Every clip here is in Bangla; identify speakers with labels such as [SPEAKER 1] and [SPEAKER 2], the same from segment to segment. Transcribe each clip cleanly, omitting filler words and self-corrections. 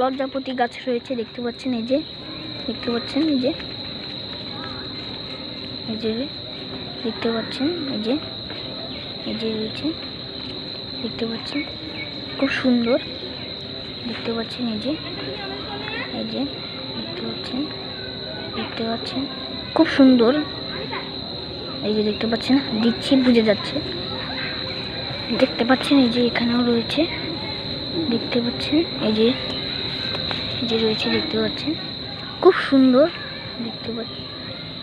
[SPEAKER 1] লজ্জাপতি গাছ রয়েছে, দেখতে পাচ্ছেন এই যে, দেখতে পাচ্ছেন এই যে, এই যে দেখতে পাচ্ছেন এই যে, এই যে রয়েছে, দেখতে পাচ্ছেন খুব সুন্দর, দেখতে পাচ্ছেন এই যে, এই যে দেখতে পাচ্ছেন, দেখতে পাচ্ছেন খুব সুন্দর, এই যে দেখতে পাচ্ছেন, দিচ্ছি বুঝে যাচ্ছে, দেখতে পাচ্ছেন এই যে এখানেও রয়েছে, দেখতে পাচ্ছেন এই যে, এই যে রয়েছে, দেখতে পাচ্ছেন খুব সুন্দর, দেখতে পাচ্ছেন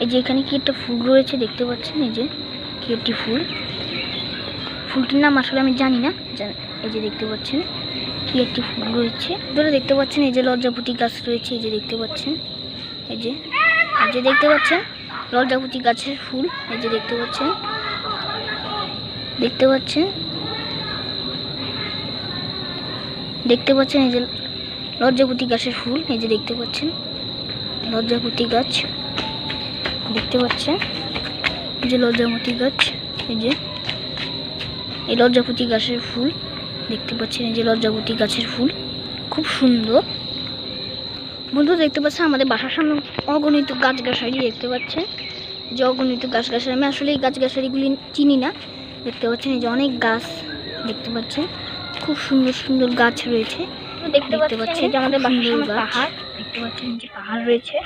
[SPEAKER 1] এই যে এখানে কি একটা ফুল রয়েছে, দেখতে পাচ্ছেন এই যে কি একটি ফুল, ফুলটির নাম আসলে আমি জানি না, এই যে দেখতে পাচ্ছেন কি একটি ফুল রয়েছে, ধরে দেখতে পাচ্ছেন এই যে লজ্জাপতি গাছ রয়েছে, এই যে দেখতে পাচ্ছেন এই যে, এই যে দেখতে পাচ্ছেন লজ্জাপতি গাছের ফুল, এই যে দেখতে পাচ্ছেন, দেখতে পাচ্ছেন, দেখতে পাচ্ছেন এই যে লজ্জাপতি গাছের ফুল, এই যে দেখতে পাচ্ছেন লজ্জাপতি গাছ, দেখতে পাচ্ছেন এই যে লজ্জাপতি গাছ, এই যে এই লজ্জাপতি গাছের ফুল, দেখতে পাচ্ছেন এই যে লজ্জাপতি গাছের ফুল খুব সুন্দর। বন্ধু দেখতে পাচ্ছেন আমাদের বাসার সামনে অগণিত গাছগাছালি, দেখতে পাচ্ছেন যে অগণিত গাছগাছালি, আমি আসলে এই গাছগাছালিগুলি চিনি না, দেখতে পাচ্ছেন এই যে অনেক গাছ, দেখতে পাচ্ছেন খুব সুন্দর সুন্দর গাছ রয়েছে, দেখতে পাচ্ছেন যে আমাদের বাসার সামনে পাহাড়, দেখতে পাচ্ছেন যে পাহাড় রয়েছে,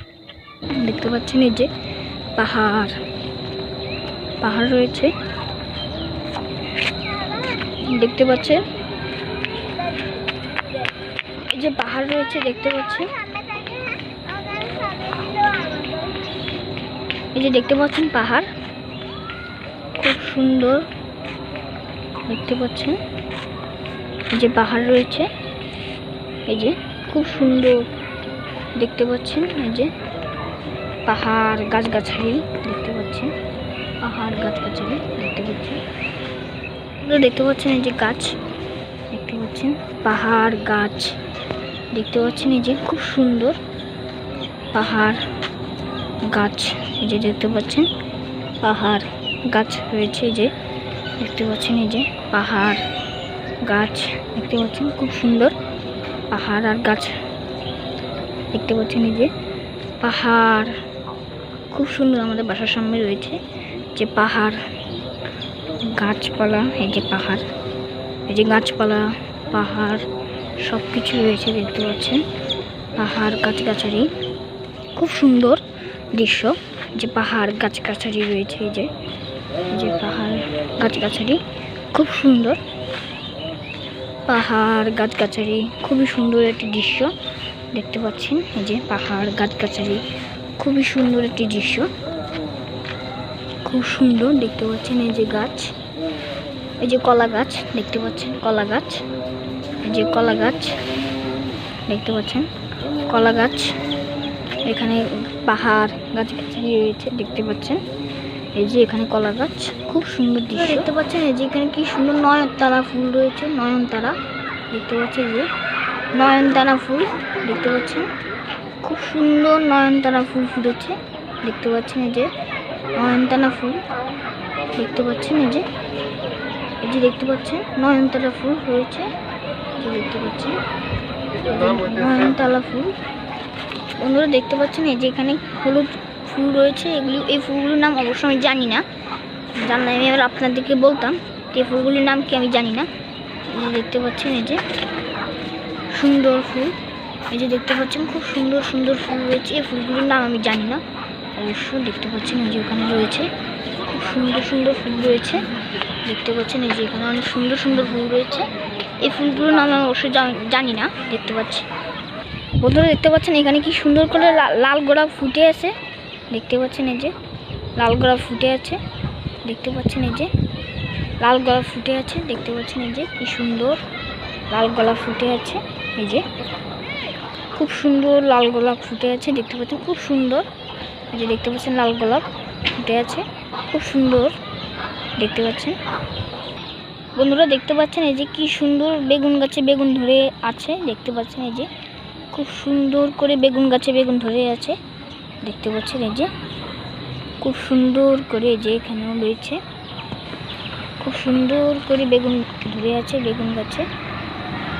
[SPEAKER 1] দেখতে পাচ্ছেন এই যে পাহাড়, পাহাড় রয়েছে, দেখতে পাচ্ছেন এই যে পাহাড় রয়েছে, দেখতে পাচ্ছেন এই যে দেখতে পাচ্ছেন পাহাড় খুব সুন্দর, দেখতে পাচ্ছেন এই যে পাহাড় রয়েছে, এই যে খুব সুন্দর, দেখতে পাচ্ছেন এই যে পাহাড় গাছগাছালি, দেখতে পাচ্ছেন পাহাড় গাছগাছালি, দেখতে পাচ্ছেন, দেখতে পাচ্ছেন এই যে গাছ, দেখতে পাচ্ছেন পাহাড় গাছ, দেখতে পাচ্ছেন এই যে খুব সুন্দর পাহাড় গাছ, এই যে দেখতে পাচ্ছেন পাহাড় গাছ রয়েছে, এই যে দেখতে পাচ্ছেন এই যে পাহাড় গাছ, দেখতে পাচ্ছেন খুব সুন্দর পাহাড় আর গাছ, দেখতে পাচ্ছেন এই যে পাহাড় খুব সুন্দর আমাদের বাসার সামনে রয়েছে যে পাহাড় গাছপালা, এই যে পাহাড়, এই যে গাছপালা পাহাড় সব কিছু রয়েছে, দেখতে পাচ্ছেন পাহাড় গাছগাছালি খুব সুন্দর দৃশ্য, যে পাহাড় গাছগাছালি রয়েছে, এই যে পাহাড় গাছগাছালি খুব সুন্দর, পাহাড় গাছগাছালি খুবই সুন্দর একটি দৃশ্য, দেখতে পাচ্ছেন এই যে পাহাড় গাছগাছালি খুবই সুন্দর একটি দৃশ্য, খুব সুন্দর, দেখতে পাচ্ছেন এই যে গাছ, এই যে কলা গাছ, দেখতে পাচ্ছেন কলা গাছ, এই যে কলা গাছ, দেখতে পাচ্ছেন কলা গাছ, এখানে পাহাড় গাছগাছালি রয়েছে, দেখতে পাচ্ছেন এই যে এখানে কলা গাছ খুব সুন্দর দৃশ্য, দেখতে পাচ্ছেন এই যে এখানে কি সুন্দর নয়নতারা ফুল রয়েছে, নয়নতারা, দেখতে পাচ্ছেন যে নয়নতারা ফুল, দেখতে পাচ্ছেন খুব সুন্দর নয়নতারা ফুল ফুটেছে, দেখতে পাচ্ছেন এই যে নয়নতারা ফুল, দেখতে পাচ্ছেন এই যে, এই যে দেখতে পাচ্ছেন নয়নতারা ফুল রয়েছে, যে দেখতে পাচ্ছেন নয়নতারা ফুল। বন্ধুরা দেখতে পাচ্ছেন এই যে এখানে হলুদ ফুল রয়েছে, এগুলি এই ফুলগুলির নাম অবশ্য আমি জানি না, জানলে আমি এবার আপনাদেরকে বলতাম, এই ফুলগুলির নাম কি আমি জানি না, এই যে দেখতে পাচ্ছেন এই যে সুন্দর ফুল, এই যে দেখতে পাচ্ছেন খুব সুন্দর সুন্দর ফুল রয়েছে, এই ফুলগুলির নাম আমি জানি না অবশ্য, দেখতে পাচ্ছেন এই যে ওখানে রয়েছে খুব সুন্দর সুন্দর ফুল রয়েছে, দেখতে পাচ্ছেন এই যে এখানে অনেক সুন্দর সুন্দর ফুল রয়েছে, এই ফুলগুলোর নাম আমি অবশ্যই জানি না, দেখতে পাচ্ছি। বন্ধুরা দেখতে পাচ্ছেন এখানে কি সুন্দর করে লাল গোলাপ ফুটে আছে, দেখতে পাচ্ছেন এই যে লাল গোলাপ ফুটে আছে, দেখতে পাচ্ছেন এই যে লাল গোলাপ ফুটে আছে, দেখতে পাচ্ছেন এই যে কি সুন্দর লাল গোলাপ ফুটে আছে, এই যে খুব সুন্দর লাল গোলাপ ফুটে আছে, দেখতে পাচ্ছেন খুব সুন্দর, এই যে দেখতে পাচ্ছেন লাল গোলাপ ফুটে আছে খুব সুন্দর, দেখতে পাচ্ছেন। বন্ধুরা দেখতে পাচ্ছেন এই যে কি সুন্দর বেগুন গাছে বেগুন ধরে আছে, দেখতে পাচ্ছেন এই যে খুব সুন্দর করে বেগুন গাছে বেগুন ধরে আছে, দেখতে পাচ্ছেন এই যে খুব সুন্দর করে, যে এখানেও রয়েছে খুব সুন্দর করে বেগুন ধরে আছে বেগুন গাছে,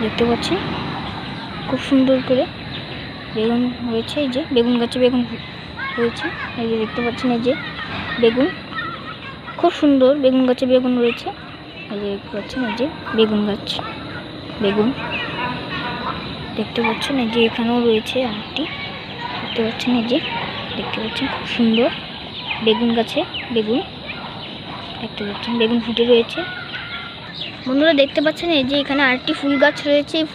[SPEAKER 1] দেখতে পাচ্ছেন খুব সুন্দর করে বেগুন হয়েছে। এই যে বেগুন গাছে বেগুন হয়েছে, এই যে দেখতে পাচ্ছেন এই যে বেগুন, খুব সুন্দর বেগুন গাছে বেগুন রয়েছে। এই যে দেখতে পাচ্ছেন এই যে বেগুন গাছ, বেগুন দেখতে পাচ্ছেন। এই যে এখানেও রয়েছে আরেকটি, দেখতে পাচ্ছেন এই যে দেখতে পাচ্ছেন খুব সুন্দর বেগুন গাছে বেগুন দেখতে পাচ্ছেন, বেগুন ফুটে রয়েছে। বন্ধুরা দেখতে পাচ্ছেন এই যে এখানে আরেকটি ফুল গাছ রয়েছে। এই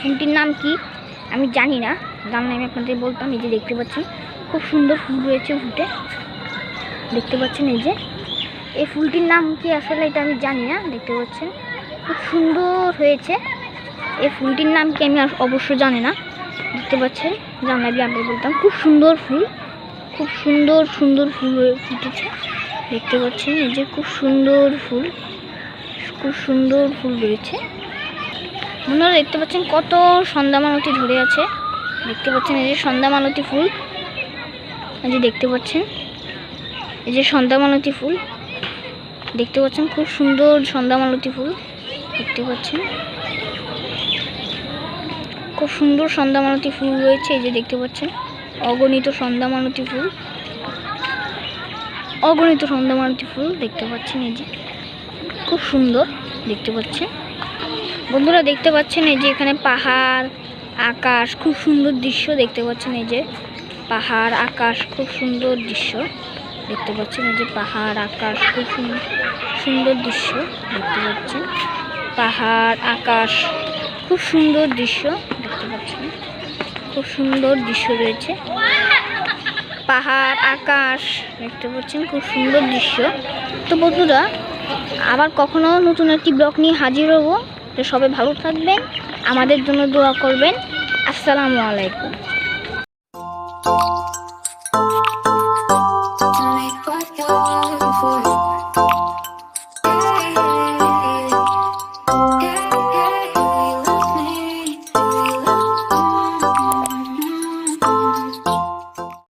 [SPEAKER 1] ফুলটির নাম কি আমি জানি না, জানলে আমি আপনাদের বলতাম। এই যে দেখতে পাচ্ছেন খুব সুন্দর ফুল রয়েছে ফুটে, দেখতে পাচ্ছেন এই যে এই ফুলটির নাম কি আসলে এটা আমি জানি না। দেখতে পাচ্ছেন খুব সুন্দর হয়েছে। এই ফুলটির নাম কি আমি অবশ্য জানি না, দেখতে পাচ্ছেন, জানলে আমি বলতাম। খুব সুন্দর ফুল, খুব সুন্দর সুন্দর ফুল ফুটেছে, দেখতে পাচ্ছেন এই যে খুব সুন্দর ফুল, খুব সুন্দর ফুল রয়েছে। আপনারা দেখতে পাচ্ছেন কত সন্ধ্যামালতি ধরে আছে, দেখতে পাচ্ছেন এই যে সন্ধ্যামালতি ফুল, এই যে দেখতে পাচ্ছেন এই যে সন্ধ্যামালতি ফুল, দেখতে পাচ্ছেন খুব সুন্দর সন্ধ্যামালতি ফুল, দেখতে পাচ্ছেন খুব সুন্দর সন্ধ্যামালতি ফুল রয়েছে। এই যে দেখতে পাচ্ছেন অগণিত সন্ধ্যামালতি ফুল, অগণিত সন্ধ্যামালতি ফুল দেখতে পাচ্ছেন এই যে খুব সুন্দর দেখতে পাচ্ছেন। বন্ধুরা দেখতে পাচ্ছেন এই যে এখানে পাহাড় আকাশ, খুব সুন্দর দৃশ্য দেখতে পাচ্ছেন। এই যে পাহাড় আকাশ, খুব সুন্দর দৃশ্য দেখতে পাচ্ছেন। এই যে পাহাড় আকাশ, খুব সুন্দর দৃশ্য দেখতে পাচ্ছেন। পাহাড় আকাশ, খুব সুন্দর দৃশ্য দেখতে পাচ্ছেন, খুব সুন্দর দৃশ্য রয়েছে। পাহাড় আকাশ দেখতে পাচ্ছেন, খুব সুন্দর দৃশ্য। তো বন্ধুরা আবার কখনো নতুন একটি ব্লগ নিয়ে হাজির হব। তো সবাই ভালো থাকবেন, আমাদের জন্য দোয়া করবেন। আসসালামু আলাইকুম।